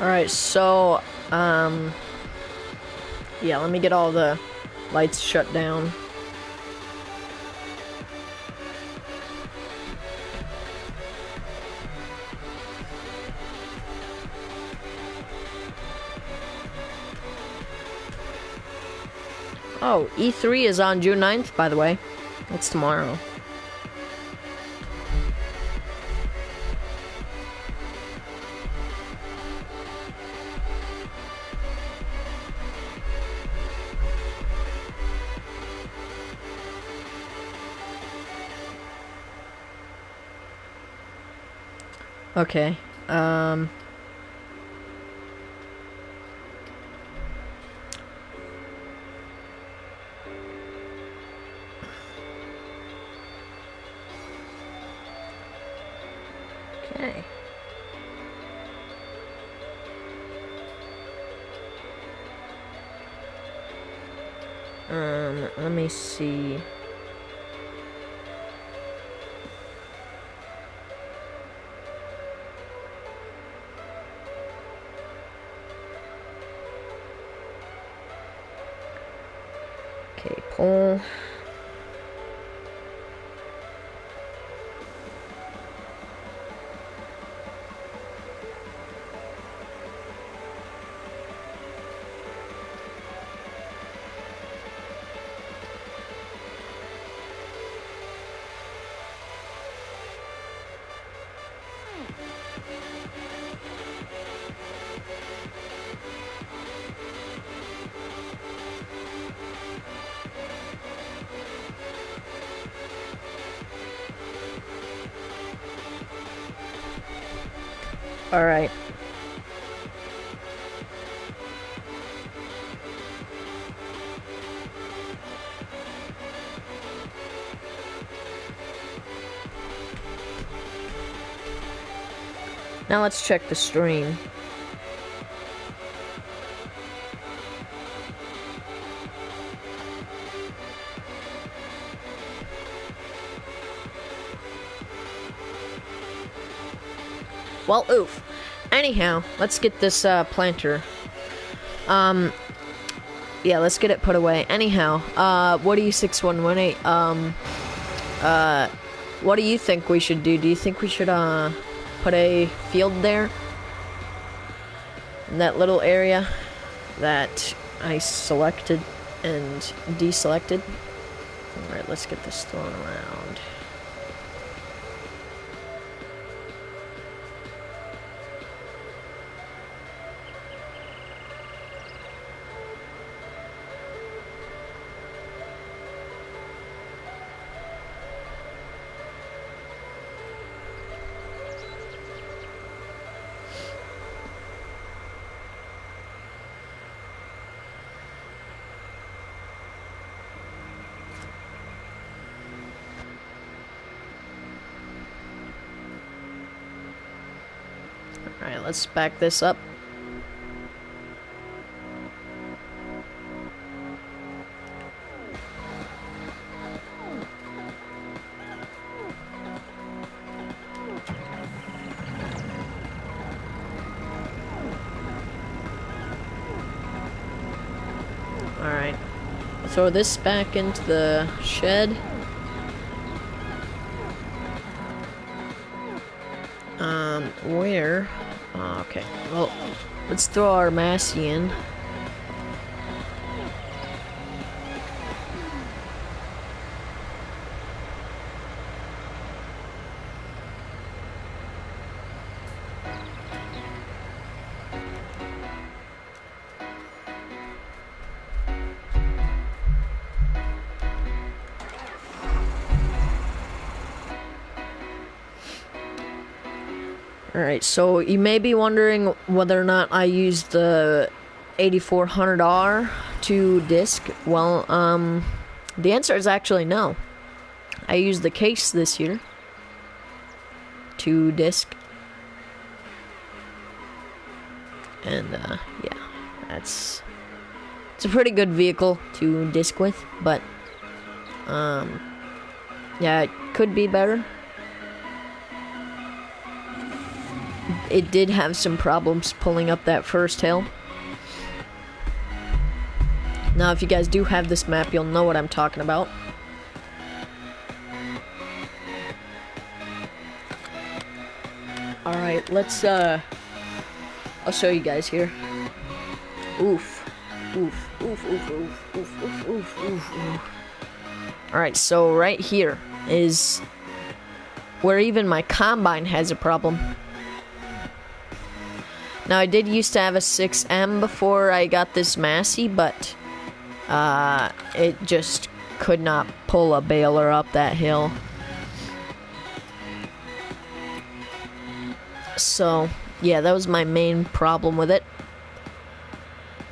Alright, so, yeah, let me get all the lights shut down. Oh, E3 is on June 9th, by the way. It's tomorrow. Okay, okay. Let me see. Okay, poll. All right. Now let's check the stream. Well, oof. Anyhow, let's get this planter. Yeah, let's get it put away. Anyhow, what do you 6118? What do you think we should do? Do you think we should put a field there? In that little area that I selected and deselected. Alright, let's get this thrown around. Alright, let's back this up. Alright, throw this back into the shed. Where? Oh, okay, well, let's throw our Massey in. Alright, so you may be wondering whether or not I used the 8400R to disc. Well, the answer is actually no. I used the case this year to disc. And, yeah, it's a pretty good vehicle to disc with, but, yeah, it could be better. it did have some problems pulling up that first hill. Now, if you guys do have this map, you'll know what I'm talking about. Alright, let's, I'll show you guys here. Oof. Oof, oof, oof, oof, oof, oof, oof, oof, oof. Alright, so right here is where even my combine has a problem. Now, I did used to have a 6M before I got this Massey, but it just could not pull a baler up that hill. So, yeah, that was my main problem with it.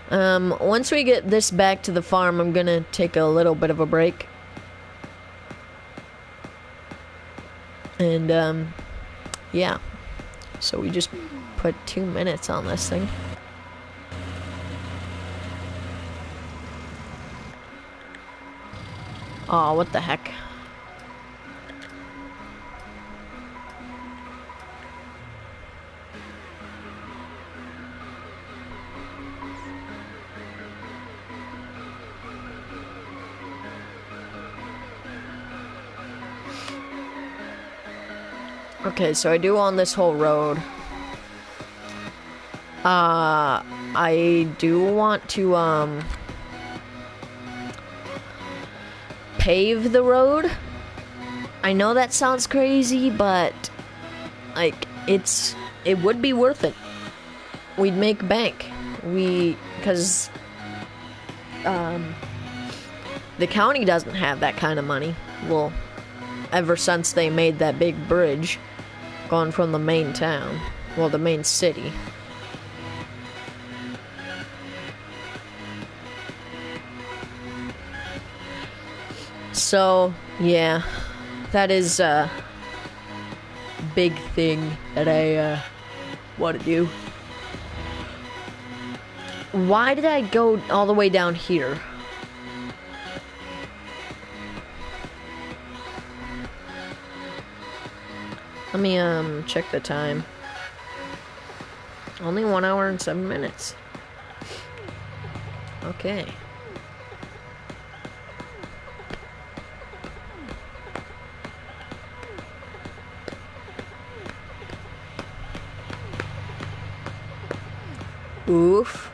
Once we get this back to the farm, I'm gonna take a little bit of a break. And, yeah. So we just put 2 minutes on this thing. Oh, what the heck? Okay, so I do on this whole road. I do want to, pave the road. I know that sounds crazy, but, like, it would be worth it. We'd make bank. Because, the county doesn't have that kind of money. Well, ever since they made that big bridge going from the main town, well, the main city. So, yeah, that is a big thing that I want to do. Why did I go all the way down here? Let me check the time. Only 1 hour and 7 minutes. Okay. Oof.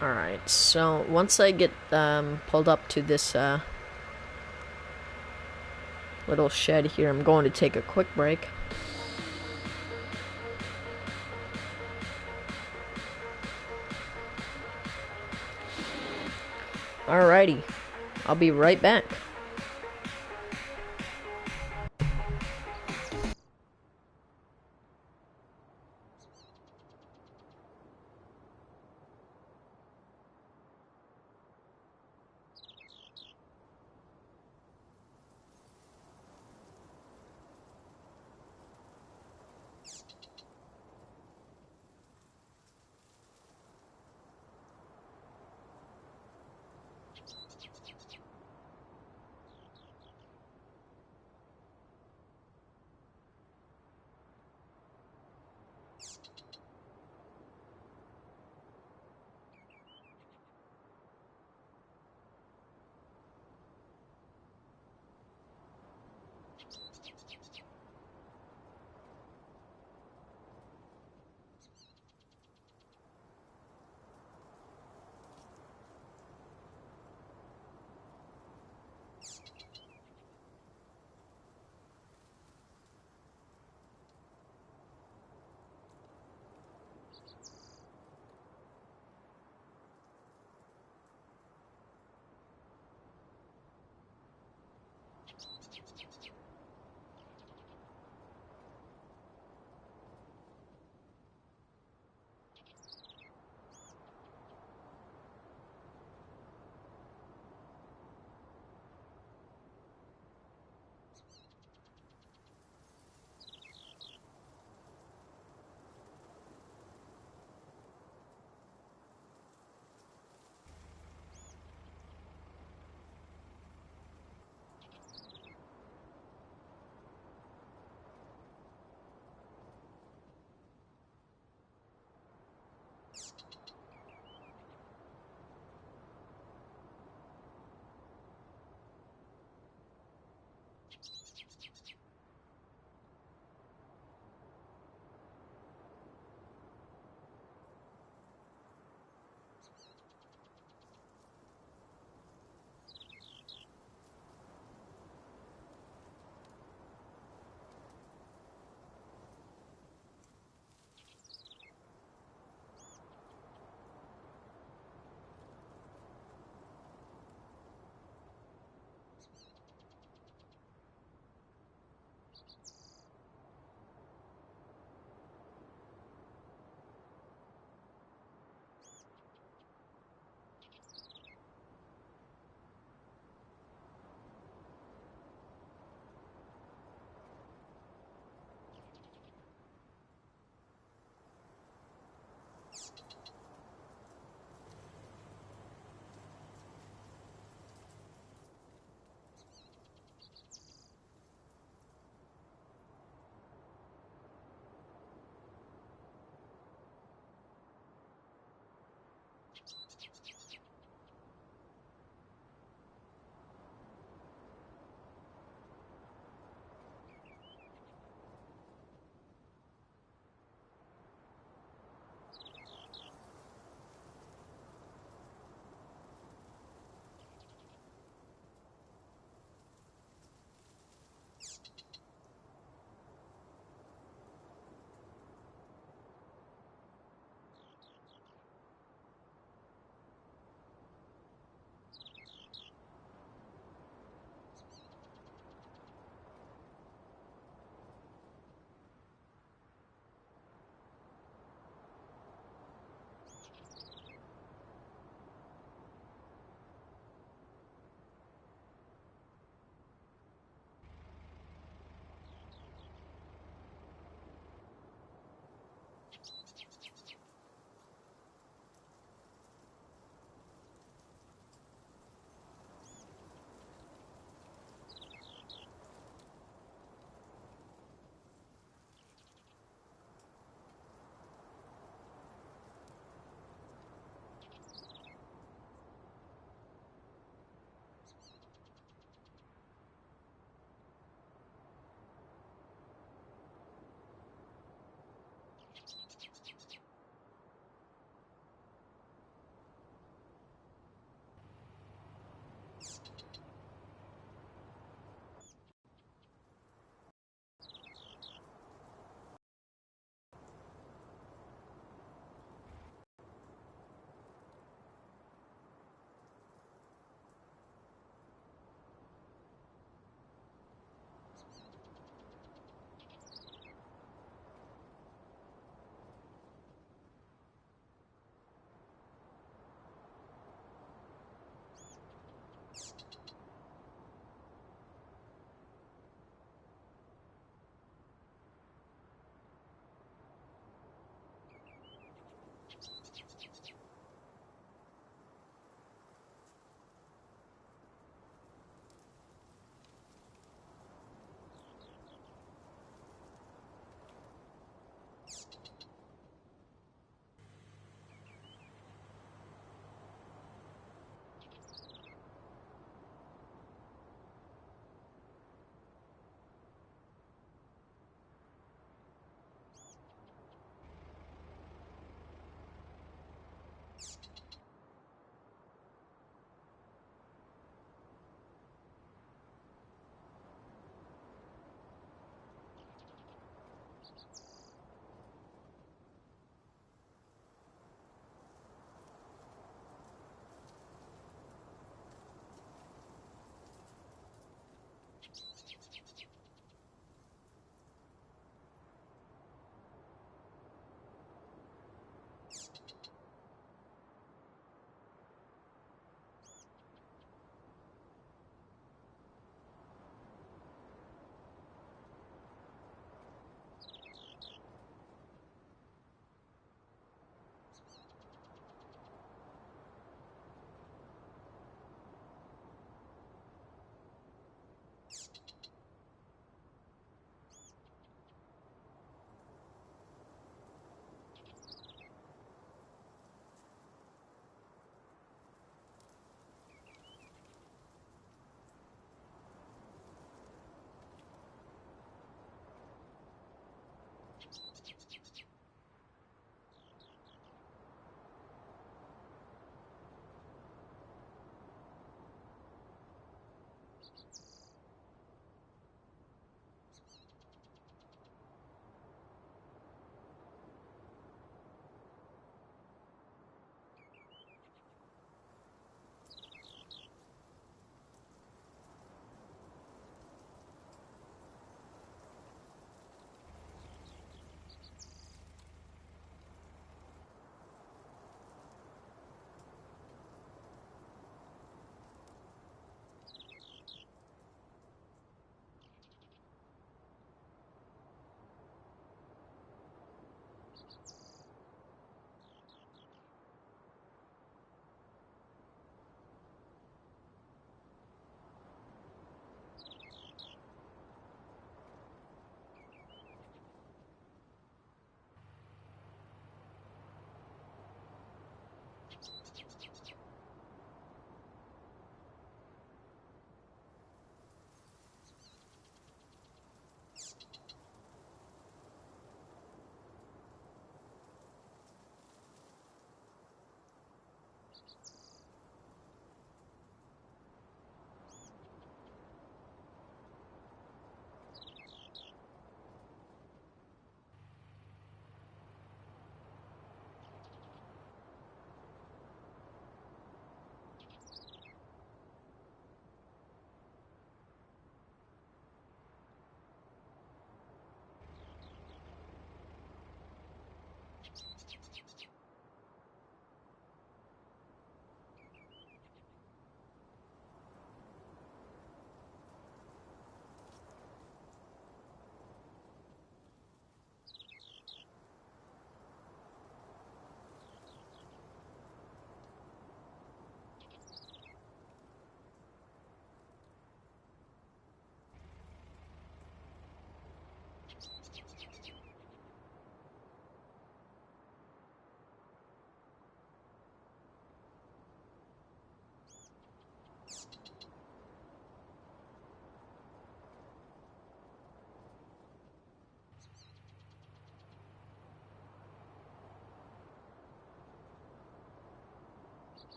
Alright, so once I get pulled up to this little shed here, I'm going to take a quick break. Alrighty, I'll be right back.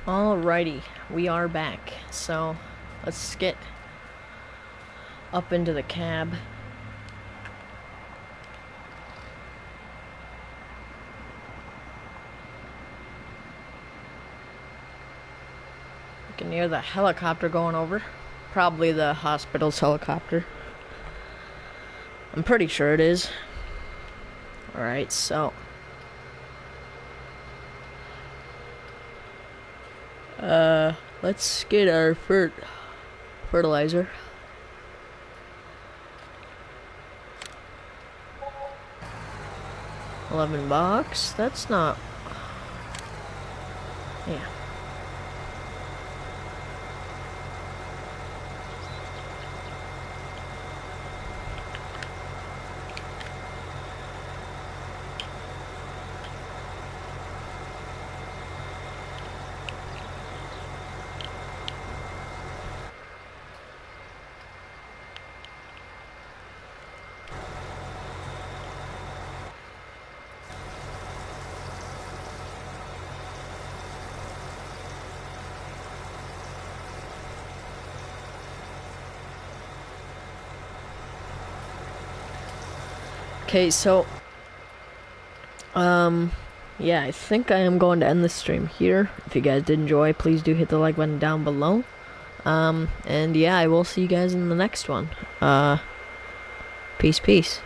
Alrighty, we are back. So, let's get up into the cab. I can hear the helicopter going over. Probably the hospital's helicopter. I'm pretty sure it is. Alright, so... let's get our fertilizer. $11. That's not... Yeah. Okay, so yeah, I think I am going to end this stream here. If you guys did enjoy, please do hit the like button down below. And yeah, I will see you guys in the next one. Peace.